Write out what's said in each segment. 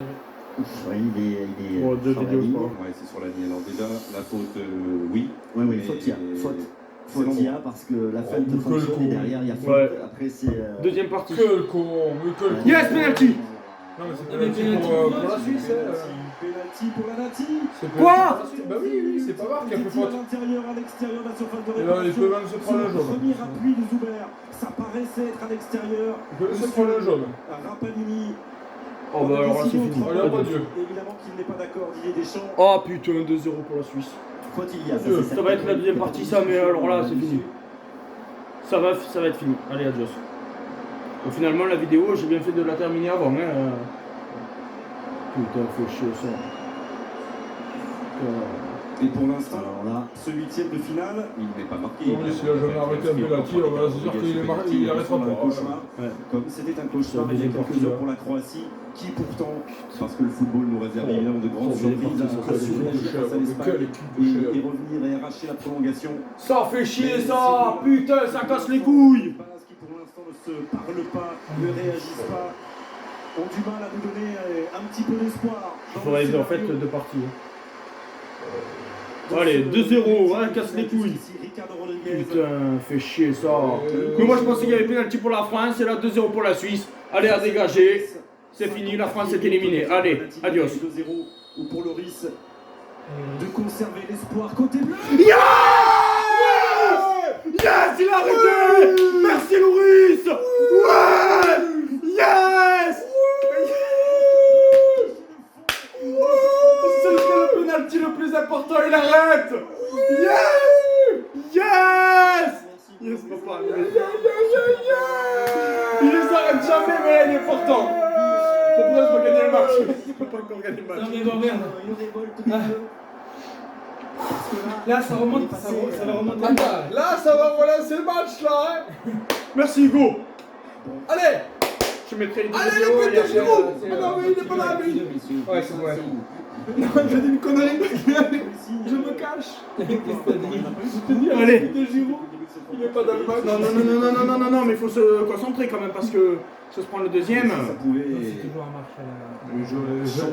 Ouais, il est Bon, deux sur la vidéos, ligne. je crois. Ouais, c'est sur la ligne. Alors déjà, la faute, oui. Ouais, mais faute, il y a. Faute c'est il y a l'endroit. parce que la fin te mais quel fonctionne et con. derrière il y a faute. Ouais. Après c'est. Deuxième partie. Quel con, mais quel con. Yes, penalty. Non, mais c'est Ah, mais penalty pour la Suisse. Penalty pour la Nati. C'est Quoi penalty pour la Suisse. Bah oui, c'est pas grave qu'il a fait faute. À l'intérieur, à l'extérieur de la surface de Et là, il peut réparation. même se prendre un jaune. Premier appui de Zuber. Ça paraissait être à l'extérieur. Il peut même se prendre un jaune. Rapalini. Oh bah alors là c'est fini. Allez, hop, adieu. Évidemment qu'il n'est pas d'accord, Didier Deschamps. Oh putain, 2-0 pour la Suisse. Faute il y a. Dieu, Ça va être la deuxième partie ça, mais alors là c'est fini. Ça va être fini. Allez, adios. Bon, finalement la vidéo, j'ai bien fait de la terminer avant. Hein. Putain, faut chier ça. Et pour l'instant, Alors là, ce huitième de finale, il n'est pas marqué. Oui, s'il a jamais arrêté un penalty, on va se dire qu'il arrêtera pas. Cauchemar. Ouais. Comme c'était un cauchemar il y a Deuxième quelques partie, heures là. pour la Croatie, qui pourtant, parce que le football nous réserve évidemment de grandes Deuxième surprises, partie, a ça, su c'est réagir face à l'Espagne et revenir et arracher la prolongation. Ça fait chier ça. Putain, ça casse les couilles. Qui pour l'instant ne se parlent pas, ne réagissent pas, ont du mal à nous donner un petit peu d'espoir. Il faudrait en fait deux parties. Allez, 2-0, hein, casse les couilles. Putain, fait chier ça. Mais moi je pensais qu'il y avait pénalty pour la France et là 2-0 pour la Suisse. Allez, à dégager. C'est fini, la France est éliminée. Allez, adios. 2-0 ou pour Loris de conserver l'espoir côté bleu. Yes, il a arrêté. Merci Loris. Ouais. Yes. C'est le penalty le plus important, il arrête. Yes. Yes. Yes, papa. Il les arrête jamais, mais là il est important. C'est pour ça que je peux gagner le match. Je peux pas encore gagner le match. Non mais bon merde. Là ça remonte, ça va remonter. Attends, là, ça va relancer le match, là. Hein. Merci Hugo. Allez, Je mettrai les deux allez, vidéos le et but de après, Giroud. c'est- Ah non, mais il est pas là, lui. Ouais, c'est vrai. Non, j'ai dit une connerie. Je me cache. Allez. Le but de Giroud, il est pas dans le match. Non, mais il faut se concentrer quand même parce que ça se prend le deuxième. Ça pouvait C'est toujours un match.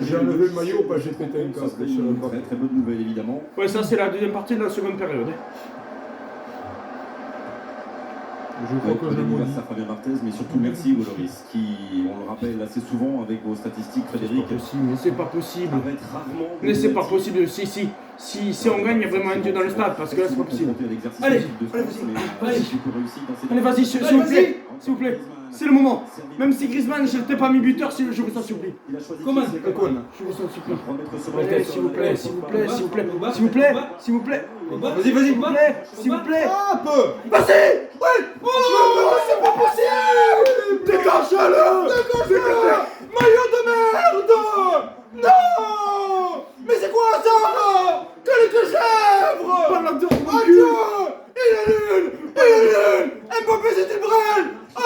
J'ai enlevé le maillot, pas j'ai pété un ça casque serait sur le une corps. très très bonne nouvelle évidemment. Ouais, ça c'est la deuxième partie de la seconde période. Je crois que je le maudis. à Fabien Barthez, mais surtout merci aux Loris, qui, on le rappelle assez souvent avec vos statistiques, Frédéric, Mais c'est pas possible. arrête rarement. Mais c'est pas possible. Si on gagne, il y a vraiment un dieu dans le stade parce que là c'est pas possible. Allez, Allez, vas-y, s'il vous plaît. S'il vous plaît. C'est le moment. Même si Griezmann, je n'étais pas mis buteur, je vous en supplie. Comment Je vous en supplie. Allez, s'il vous plaît, s'il vous plaît, s'il vous plaît, s'il vous plaît, s'il vous plaît. Vas-y, s'il vous plaît, s'il vous plaît. Vas-y. Ouais. Oh, c'est pas possible. Dégage-le. Dégage-le. Maillot de merde. Non. Mais c'est quoi ça? Quelle chèvre. Ballon d'or, mon cul. Il est nul. Il est nul. Mbappé, c'est une brêle. Ah.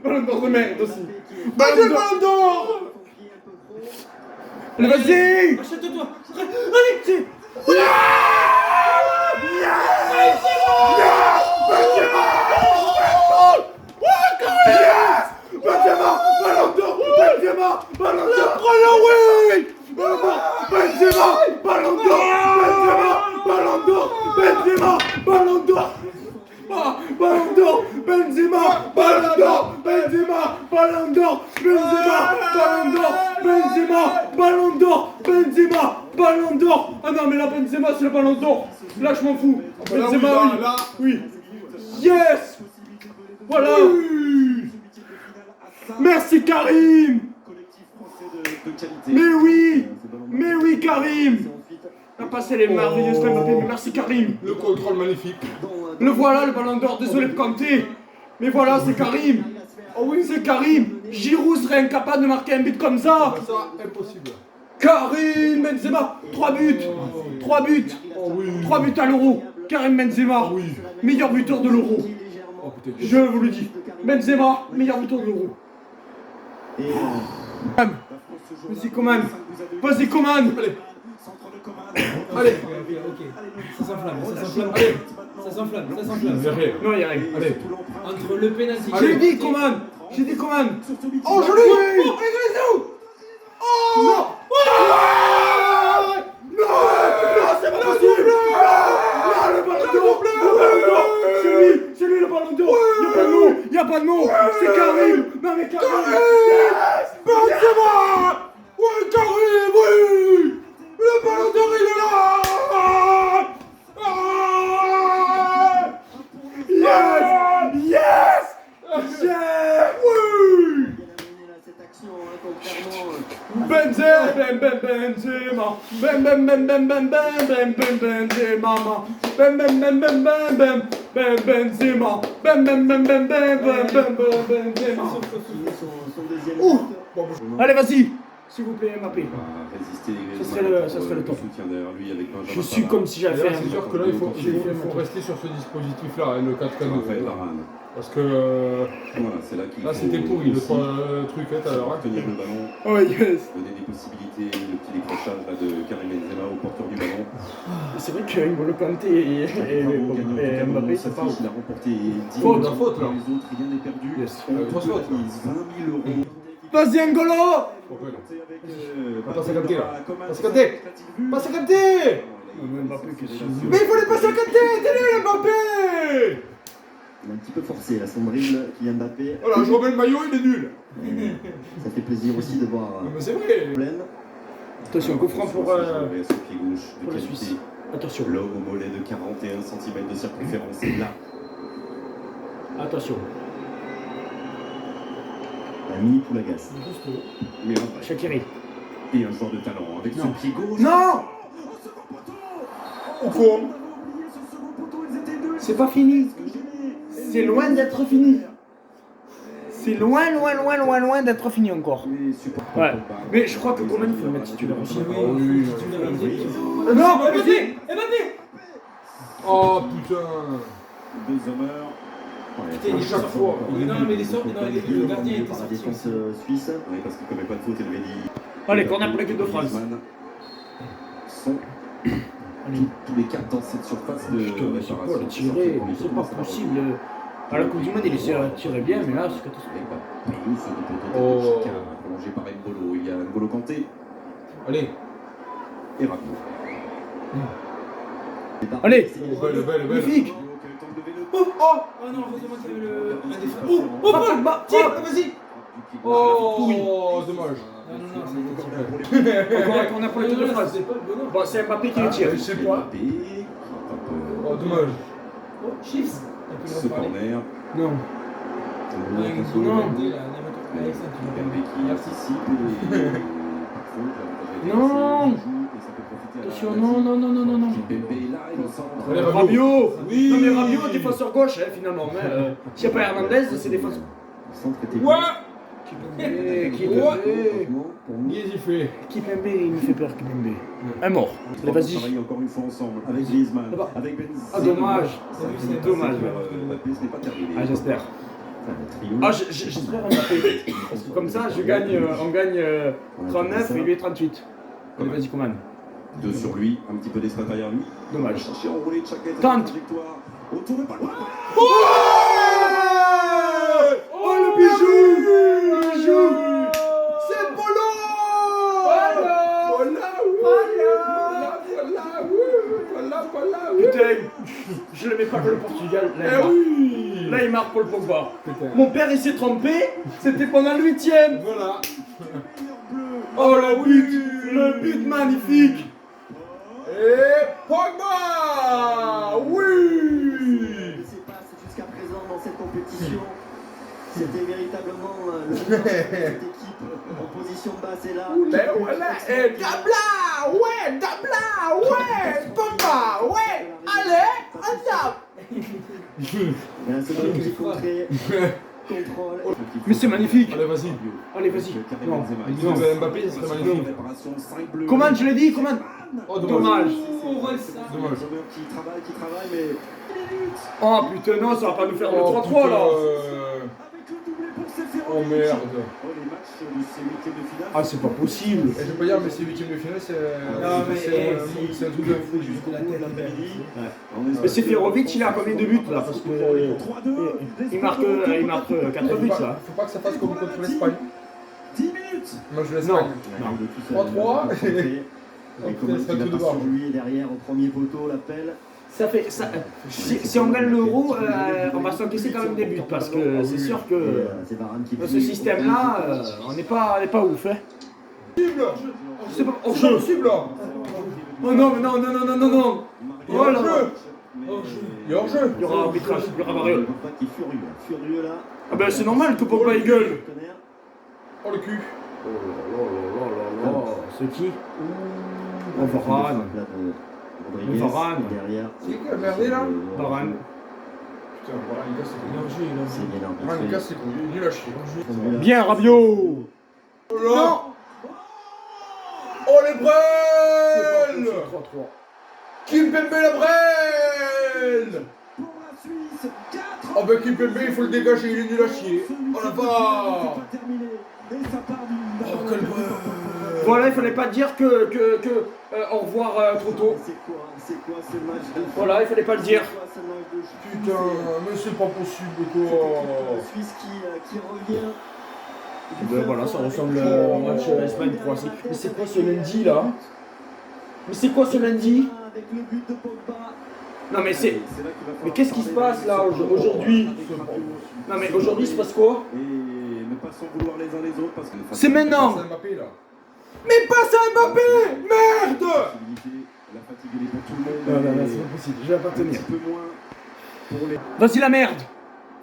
Ballon d'or de merde aussi. Ballon d'or. Allez, vas-y. Achète-toi. Allez, c'est... Benzema, Ballon d'or, Benzema, Ballon d'or, oui, Benzema, Ballon d'or, Benzema, Ballon d'or, Benzema, Ballon d'or, Ballon d'or, Benzema, Ballon d'or, Benzema, Ballon d'or, Benzema, Ballon d'or, Benzema, Ballon d'or, Benzema, Ballon d'or. Ah non mais là Benzema c'est le Ballon d'or. Là je m'en fous. Benzema oui. Yes. Voilà. Merci Karim. Mais oui Karim. On a passé les merveilleuses Mbappé, mais merci Karim. Le contrôle magnifique. Le voilà le Ballon d'or, désolé pour Kanté. Mais voilà c'est Karim. Oh oui c'est Karim. Giroud serait incapable de marquer un but comme ça. Ça, impossible. Karim Benzema, 3 buts. 3 buts. Oh oui. 3 buts à l'Euro. Karim Benzema, Oui. meilleur buteur de l'Euro. Oh putain. Je vous le dis. Benzema, meilleur buteur de l'Euro. Vas-y, Coman. Vas-y, Coman. Allez. Ok. Ça s'enflamme. Allez. Ça s'enflamme. Verrez. Non, il y a rien. Allez. Entre le penalty. J'ai dit Coman. Oh, je l'ai. Benzema, Benzema, Benzema, Son deuxième Ouh. but. Allez, vas-y, s'il vous plaît, Mbappé. Ça serait le top. Je suis comme si j'avais fait C'est sûr que là, il faut rester sur ce dispositif-là, le 4-4-2. Parce que Voilà, c'est là qu'il là, c'était pourri, le truc tout à l'heure. tenir le ballon, Oh yes. donner des possibilités, le petit décrochage là, de Karim Benzema au porteur du ballon. C'est vrai que N'Golo Kanté et Mbappé, c'est pas ouf. Il a remporté 10 Faute,000 faute, là. Les autres, rien n'est perdu. Yes. On 3 fautes. 20 000 euros. Vas-y, N'Golo. Passe à Kanté, là. Passe à Kanté. Passe à Kanté. Mbappé, qu'est-ce que Mais il faut les passer à Kanté. Tenez, Mbappé. Il a un petit peu forcé là, son dribble, Kylian Mbappé. Voilà, je remets le maillot, il est nul. Ça fait plaisir aussi de voir Mais c'est vrai. pleine. Attention, coup franc pour Son pied gauche de la qualité. Suisse. Attention, L'homme au mollet de 41 cm de circonférence est là. attention. Un mini Poulagas. Mais un vrai. Shaqiri. Et un joueur de talent avec Non. son pied gauche. Non. Au con. C'est pas fini. C'est loin d'être fini. C'est loin, loin, loin, loin, loin d'être fini encore. Ouais. Mais je crois que Coman, il faut le mettre titulaire aussi. Oui. Non, Mbappé. Oh putain. 2 honneurs. Il est chaque sorti. fois. Non, mais le gardien était par la sorti. défense suisse. Oui, parce qu'il ne commet pas de faute, il l'avait dit. Allez, corner pour l'équipe de France. Griezmann sont tous les 4 dans cette surface de Putain, mais c'est réparation. pas le tirer, c'est pas possible. À la Coupe du Monde, il essaie de tirer bien, mais là, c'est catastrophique. Oh. Prolongé par N'Golo. Il y a N'Golo Kanté Allez. et Rabiot. Allez, Belle. magnifique. Oh non, heureusement qu'il y avait un défenseur. Oh, tiens, vas-y. Oh, dommage. Non, ça a été tiré. Encore un corner pour l'équipe de France. C'est pas le bonheur. Bon, c'est Mbappé qui le tire. Je sais pas. Oh, dommage. Oh, Chiefs. Ce corner. Non. Non. Attention, non. Allez, Rabiot. Oui. Non, mais Rabiot, défenseur gauche, finalement. S'il n'y a pas Hernandez, c'est défenseur. Le centre était Ouais. Kipembe, il me fait peur, Kipembe. Un mort. Allez, vas-y. Travailler encore une fois ensemble avec Griezmann, Là-bas. avec Benzema. Ah, dommage. C'est Dommage. Mbappé, ce n'est pas terminé. Ah, j'espère. le trio. Ah, j'espère Mbappé. Parce que comme ça, on gagne 39 et lui est 38. Allez, vas-y, Coman. 2 sur lui, un petit peu d'espace derrière lui. Dommage. Chercher à enrouler de chaque Tente. victoire. Autour de ballon. Oh, le bijou. C'est Polo. Voilà. Putain, je le mets pas pour le Portugal. Là, il marque. Oui. Là, il marque pour le Pogba. Putain. Mon père, il s'est trompé. C'était pendant le 8ème. Voilà. Oh, le but magnifique. Et Pogba. Oui. C'est pas jusqu'à présent dans cette compétition. C'était véritablement le joueur de cette équipe en position basse et là. Mais voilà. Et Dabla. Ouais. Pogba. Ouais. Allez. Attaque. Et la seconde qui est contrée. Contrôle. Mais c'est magnifique. Allez, vas-y. Allez, vas-y. Non. Non. Mbappé, ça serait magnifique. Comment je l'ai dit? Comment? Oh, Dommage. Oh, ouais, ça. Dommage. Qui travaille, mais. Oh putain, non, ça va pas nous faire le Oh, 3-3 là. Oh merde. Ah, c'est pas possible. Et je peux dire, mais ces huitièmes de finale, c'est un truc de fou. Jusqu'à la tête, les gars. Mais Seferovic, il a combien de buts là? Parce que il marque 4 buts là. Faut pas que ça fasse comme contre l'Espagne. 10 minutes. Moi je laisse Non. pas. 3-3. Et comment il a pas sur lui et derrière au premier poteau l'appel. Ça fait ça. Si on gagne l'Euro, on va s'encaisser quand même des buts parce que c'est sûr que C'est Varane qui dans ce système-là, on n'est pas ouf. Hein. C'est pas hors jeu. Cible là. Oh non, mais non. Oh là là. Il y a hors-jeu. Il y aura arbitrage, il y aura variole. Qui est furieux là. Ah ben c'est normal que Pogba il gueule. Oh le cul. Oh là là là là là là. C'est qui? On Varane. Varane. Derrière. C'est qui a merdé là? Varane. Putain, voilà, il casse les couilles. Énergie, énergie. C'est bien Ah, il arbitré. casse les couilles, il est nul à chier. Bien Rabiot. Oh là! Oh les brels! 3-3. Kimpembe la brêle! Pour la Suisse, 4. Oh ben Kimpembe, il faut le dégager, il est nul à chier. Oh la vache! Et ça part du. Oh quel brêle! Voilà, il fallait pas dire que au revoir trop tôt. C'est quoi ce match de foot? Voilà, il fallait pas le dire. C'est quoi ce match de foot? Putain, mais c'est pas possible C'est quoi! la Suisse qui revient. Ben voilà, ça ressemble au match Espagne-Croatie. Mais c'est quoi ce lundi là? Mais c'est quoi ce lundi? Avec le but de Pogba. Non mais c'est... là qu'il va falloir Mais qu'est-ce qui se parler passe là aujourd'hui? Non mais aujourd'hui il se passe quoi? Et ne pas s'en vouloir les uns les autres parce que. C'est maintenant. C'est Mbappé là. Mais passe à Mbappé! Merde! La fatigue elle est pour tout le monde. Non, c'est pas possible, je vais pas Un tenir. petit peu moins pour les. Vas-y la merde!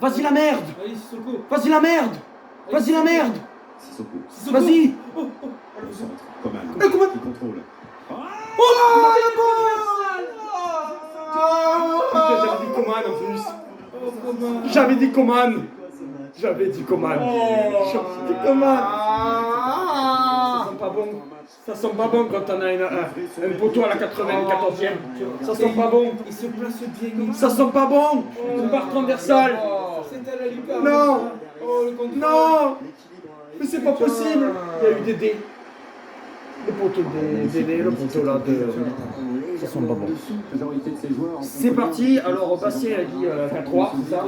Vas-y la merde! Allez, Sissoko. Vas-y la merde! Vas-y la merde! Sissoko. Sissoko. Vas-y! Oh, oh. Le centre. Coman. Mais Coman. Qui contrôle. Oh la balle! Putain, j'avais dit Coman en plus. Oh, comment? J'avais dit Coman. C'est quoi ce match? J'avais dit Coman. Oh. J'avais dit Coman. Ça sent pas bon. Ça sent pas bon quand on a un poteau à la 94e. Ça sent pas bon. Il se place bien. Ça sent pas bon. Une barre transversale. C'était à la lucarne. Non. Oh, le contrôle. Non. L'équilibre. Mais c'est pas possible. Il y a eu des dés. Le poteau des dés, le poteau là de... Ça sent pas bon. C'est parti, alors Bastien a dit 4-3, c'est ça?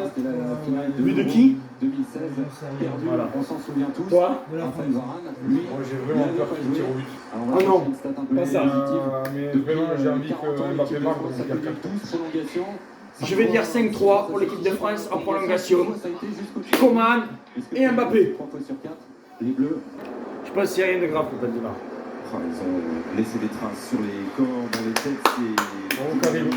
But de qui? 2016, perdu, Voilà. on s'en souvient tous. Toi? Raphaël Varane, lui, Moi j'ai vraiment peur qu'il tire au but. alors, Ah voilà, non, c'est une stat un peu pas ça. positive. Mais Depuis, vraiment j'ai envie 40 ans, que Mbappé l'équipe de marque France dans a le connu 12 prolongations. Je vais dire 5-3 pour l'équipe de France en prolongation. Ça a été jusqu'au Coman Puisque et Mbappé. 3 fois sur 4, les Bleus. Je pense qu'il n'y a rien de grave pour Benzema. Ah, ils ont laissé des traces sur les corps, dans les têtes. Bravo, Karim.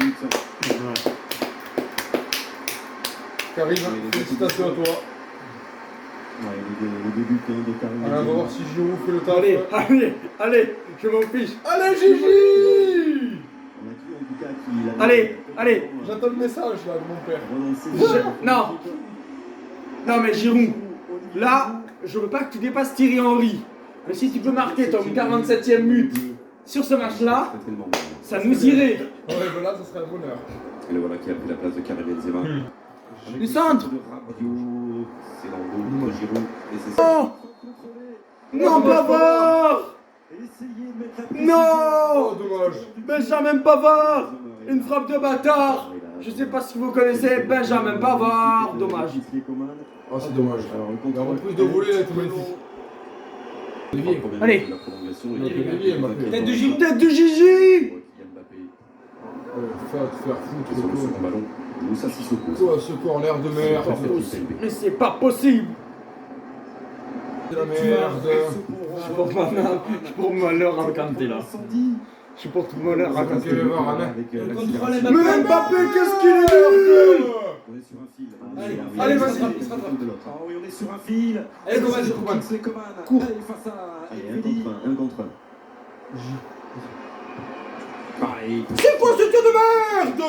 Karim, félicitations à toi. Ouais, le début quand même de Karim. On va voir si Giroud fait le taf. Allez, je m'en fiche. Allez Gigi! On a qui en tout cas qui l'a- Allez. J'attends le message là de mon père. Relancer. Non. Non mais Giroud, là, je veux pas que tu dépasses Thierry Henry. Mais si tu peux marquer ton 47e but sur ce match-là, ça nous irait. Ouais, ben là, ça serait un bonheur. Et le voilà qui a pris la place de Karim Benzema. Du centre. De Rabiot, c'est l'envol de Giroud. Et c'est ça. Non. Non, Pavard. Non. Oh, dommage. Benjamin Pavard. Une frappe de bâtard. Je sais pas si vous connaissez Benjamin Pavard. Dommage. Oh, c'est dommage. La reprise de volée, elle était magnifique. Allez. Tête de Giroud. Tête de Gigi. Faire foutre Sur le le second ballon, Moussa Sissoko. Quoi, ce corner de merde. Mais c'est pas possible. C'est la merde. Je porte malheur à Kanté là. Je porte malheur à Kanté. Avec Le contrôle l'accélération. Mbappé. Mais Mbappé, qu'est-ce qu'il est nul. On est sur un fil. Allez, vas-y. il se rattrape. Ah oui, on est sur un fil. Allez, Coman. C'est Coman. Cours. Allez, face à Allez, Elvedi. un contre un. Pareil. C'est quoi ce tir de merde?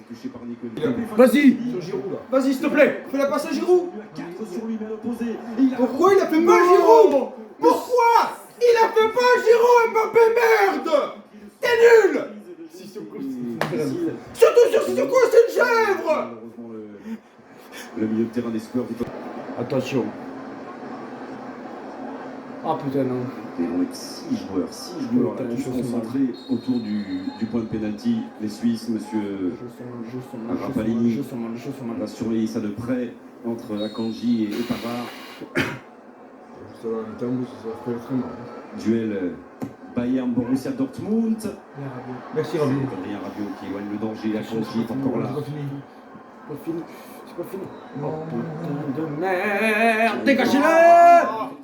Touché par Nicolas. Vas-y. Sur Giroud là. Vas-y, s'il te plaît. Fais la passe à Giroud. Il a 4 sur lui, mais à l'opposé. Et il a Pourquoi il a fait pas Giroud? Pourquoi il a fait pas Giroud, Mbappé, merde? T'es nul. Surtout sur Sissoko, c'est une chèvre. Malheureusement, le milieu de terrain des Spurs. Attention. Ah putain non. Et on est 6 joueurs là, Putain, tous je sens concentrés autour du point de pénalty. Les Suisses, monsieur Rapalini va surveiller ça de près entre Akanji et Pavard. Ça va, un tambour, ça va faire très mal. Duel Bayern Borussia Dortmund. Merci Rabiot. Adrien Rabiot qui éloigne le danger. Akanji est encore là. C'est pas fini. Oh putain de merde. Dégagez-le.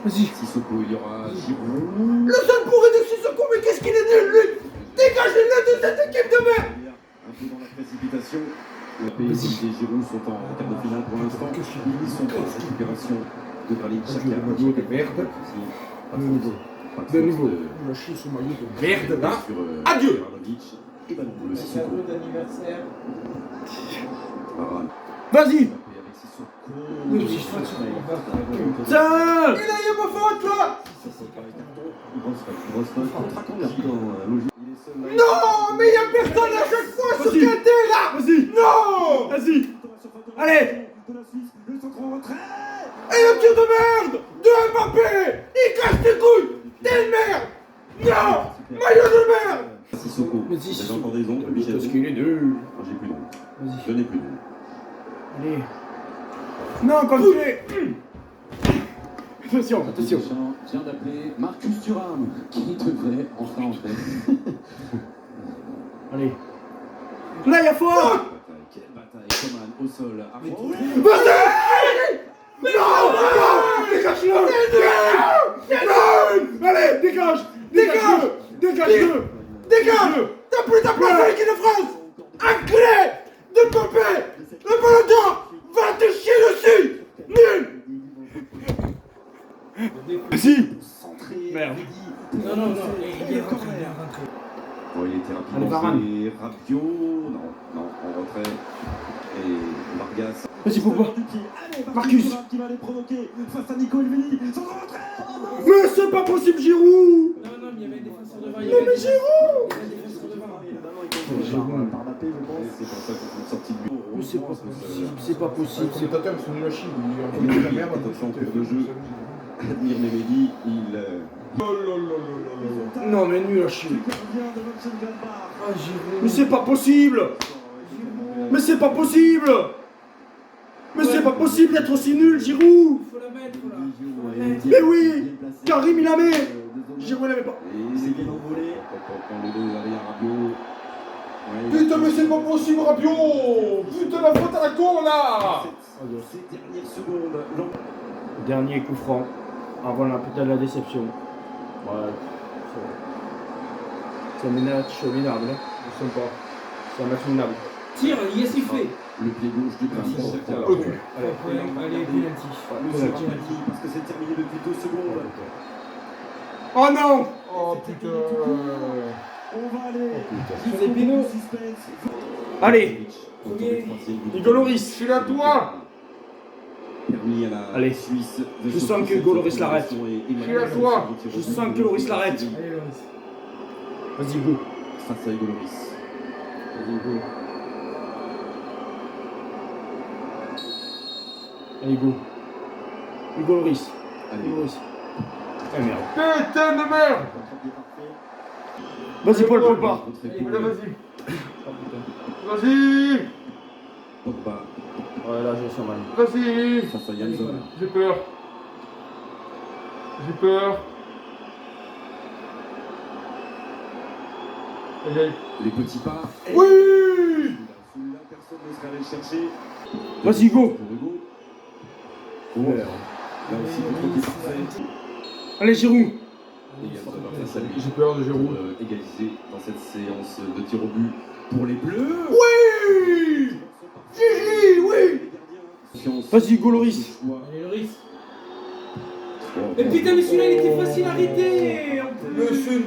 Vas-y. Sissoko, il y aura Giroud. Le seul pourri de Sissoko, mais qu'est-ce qu'il est nul lui. Dégagez-le de cette équipe de merde. Un peu dans la précipitation. Mbappé et Giroud sont en quart de finale pour l'instant. Ils sont pas en récupération de Granit Xhaka. maillot de merde. De nouveau. Lâcher ce maillot de merde là. Adieu. Et ben le Sissoko. d'anniversaire. Varane. Vas-y. Avec Sissoko. Putain. Il a eu ma faute là. Grosse faute contre Akanji dans logique. Non, mais il y a personne à chaque fois sur Kanté là. Vas-y. Non. Vas-y. Allez. Et le tir de merde de Mbappé. Il casse tes couilles. T'es une merde. Non. Maillot de merde. Sissoko. J'ai encore des ondes. Parce qu'il est nul. J'ai plus d'ondes. Vas-y. Je n'ai plus d'ondes. Allez. Non, continuez. Attention, attention. Deschamps vient d'appeler Marcus Thuram, qui devrait enfin entrer. Allez. Là, il y a faute. Quelle bataille. Coman au sol. Vas-y. Non, non. Dégage-le. Non. Allez, dégage. Dégage. Dégage-le. Dégage. T'as plus ta place à l'équipe de France. Enculé de Mbappé. Le ballon d'or. Va te chier dessus. Nul. Vas-y. Merde. Non, non, non, il est rentré. Bon, il était rapidement Allez, Varane. fait. Rabiot. Non, en retrait. Et Vargas. Vas-y, Pogba. Marcus. Qui va les provoquer face à Nico Elvini. Sans rentrée. Mais c'est pas possible, Giroud. Non, non, mais il y avait un défenseur devant. Non, mais Giroud. Il y avait un défenseur devant. Par Mbappé, je pense. C'est pour ça que c'est une sortie de but. Mais c'est pas possible, c'est pas possible. Les commentateurs sont nuls à chier. Il y a la merde, attention, cours de jeu. Admire Mehmedi, il. Non, mais nul à chier. Mais c'est pas possible. Mais c'est pas possible. Mais c'est pas possible d'être aussi nul, Giroud. Il faut la mettre, là. Mais oui. Karim, il la met. Giroud, il la met pas. Et c'est bien envolé. Quand les deux derrière Rabiot. Putain, mais c'est pas possible, Rabiot. Putain, la faute à la con, là. Ces dernières secondes. Dernier coup franc. Avant peut-être la déception. Ouais. C'est un match minable. Je sais pas. C'est un match minable. Tire, il est sifflé. Le pied gauche du Brésil. Ok. Allez, penalty. Penalty, parce que c'est terminé depuis 2 secondes. Oh non. Oh putain. On va aller. C'est Pino. Allez. Hugo Lloris. Je suis là, toi. Permis à la Allez. Suisse de Je sens sortir que cette Hugo Lloris l'arrête. situation et Je suis à toi. Je sens que Lloris l'arrête. Allez, Loris. Vas-y, Hugo. Face à Hugo Lloris. Vas-y, Hugo. Allez, Hugo. Hugo Lloris. Allez. Hugo Lloris. Ah merde. Putain de merde. Vas-y, Paul Pogba. Votre Allez, épaule. vas-y. Vas-y. Pogba Ouais, là, je sens mal. Vas-y. face à Yann Sommer. J'ai peur. J'ai peur. Aïe, aïe. Les petits pas. Oui. Celui-là, personne ne serait allé le chercher. Vas-y, Hugo. Pour Hugo. Oh. Là aussi, le côté parfait. Allez, Giroud. Et Yann Sommer face à lui. J'ai peur de Pour Giroud. égaliser dans cette séance de tir au but pour les Bleus. Oui. Gigi, oui. Vas-y, Hugo Lloris. Allez, Loris. Mais putain, mais celui-là, il était facile à arrêter. Mais c'est nul.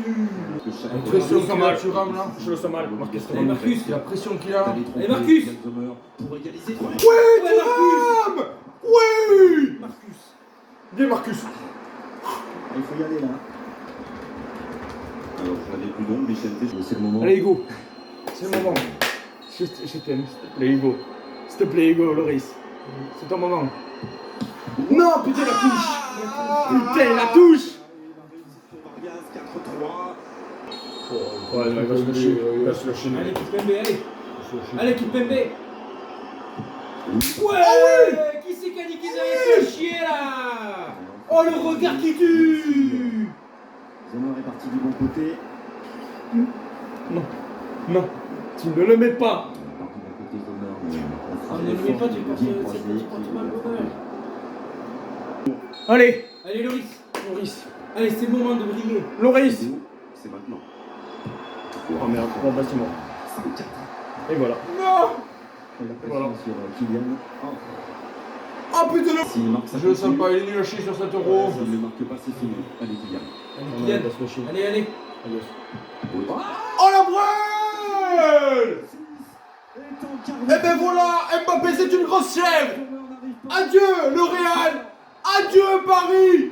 La pression qu'il a, Thuram, là. Je le sens mal. Marcus Allez, Marcus. La pression qu'il a. Allez, Marcus. Pour égaliser. Ouais, Thuram. Oui. Marcus. Bien, Marcus. Il faut y aller là. Alors, je n'avais plus d'ombre, Michel, c'est le moment. Allez, Hugo. C'est le moment. Je t'aime, s'il te plaît, Hugo. S'il te plaît, Hugo Lloris. C'est ton moment. Non, putain, la touche. Putain, la touche. Vargas, 4-3. Ouais, il va se lâcher. Il va se lâcher. Allez, Kipembe, allez. Allez, Kipembe. Ah Ouais. Qui c'est qui a dit qu'ils allaient se chier, là? Oh, le regard qui tue. Zemmour est parti du bon côté. Non, tu ne le mets pas. Ne le mets pas, tu portes mal au bonheur. Allez, Allez, Loris. Lloris. Allez, c'est le moment de briller. Lloris. C'est maintenant. Oh merde, bon bah c'est mort. Et voilà. Non. La pression Voilà. sur Kylian. Oh putain, S'il marque, ça je le sens continue. pas, il est nul à chier sur 7 euros. S'il ne marque pas, c'est fini. Allez, Kylian. Allez, Kylian. Allez, allez. Oh la brûle. Et ben voilà, Mbappé c'est une grosse chèvre. Adieu le Real. Adieu Paris.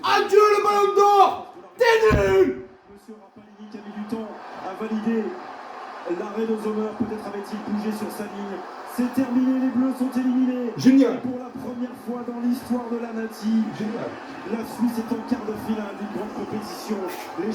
Adieu le Ballon d'Or. T'es nul. Monsieur Rapalini qui a mis du temps à valider l'arrêt de Sommer. Peut-être avait-il bougé sur sa ligne. C'est terminé, les Bleus sont éliminés. Génial. Pour la première fois dans l'histoire de la Nati. Génial. La Suisse est en quart de finale d'une grande compétition. Les